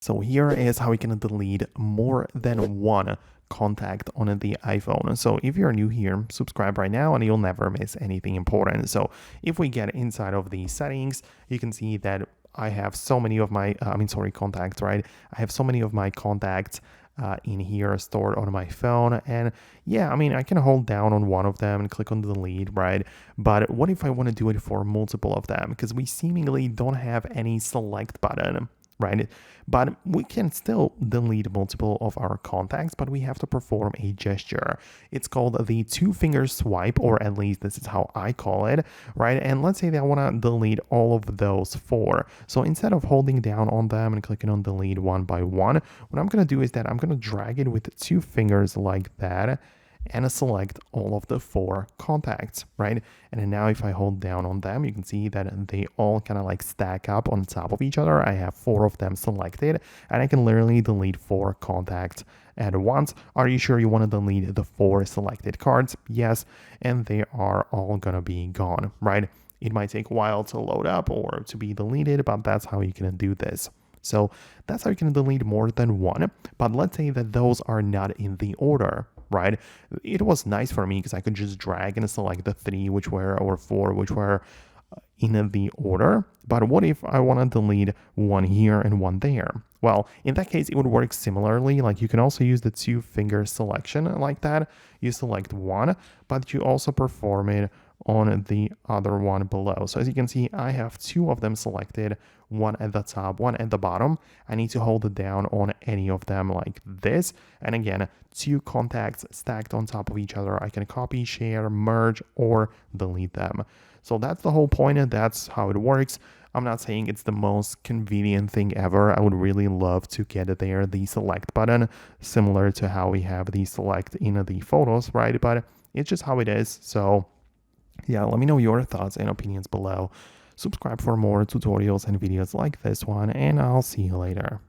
So here is how we can delete more than one contact on the iPhone. So if you're new here, subscribe right now and you'll never miss anything important. So if we get inside of the settings, you can see that I have so many of my, contacts, right? I have so many of my contacts in here stored on my phone. And yeah, I can hold down on one of them and click on delete, right? But what if I want to do it for multiple of them? Because we seemingly don't have any select button, right? But we can still delete multiple of our contacts, but we have to perform a gesture. It's called the two-finger swipe, or at least this is how I call it, right? And let's say that I want to delete all of those four. So instead of holding down on them and clicking on delete one by one, what I'm going to do is that I'm going to drag it with two fingers like that and select all of the four contacts, right? And then now if I hold down on them, you can see that they all kind of like stack up on top of each other. I have four of them selected and I can literally delete four contacts at once. Are you sure you want to delete the four selected cards? Yes, and they are all gonna be gone, right? It might take a while to load up or to be deleted, but that's how you can do this. So that's how you can delete more than one. But let's say that those are not in the order, right? It was nice for me because I could just drag and select the three which were, or four which were in the order. But what if I want to delete one here and one there? Well, in that case, it would work similarly. Like you can also use the two finger selection like that. You select one, but you also perform it on the other one below. So as you can see, I have two of them selected, one at the top, one at the bottom. I need to hold it down on any of them like this. And again, two contacts stacked on top of each other. I can copy, share, merge, or delete them. So that's the whole point, and that's how it works. I'm not saying it's the most convenient thing ever. I would really love to get there, the select button, similar to how we have the select in the photos, right? But it's just how it is. So yeah, let me know your thoughts and opinions below. Subscribe for more tutorials and videos like this one, and I'll see you later.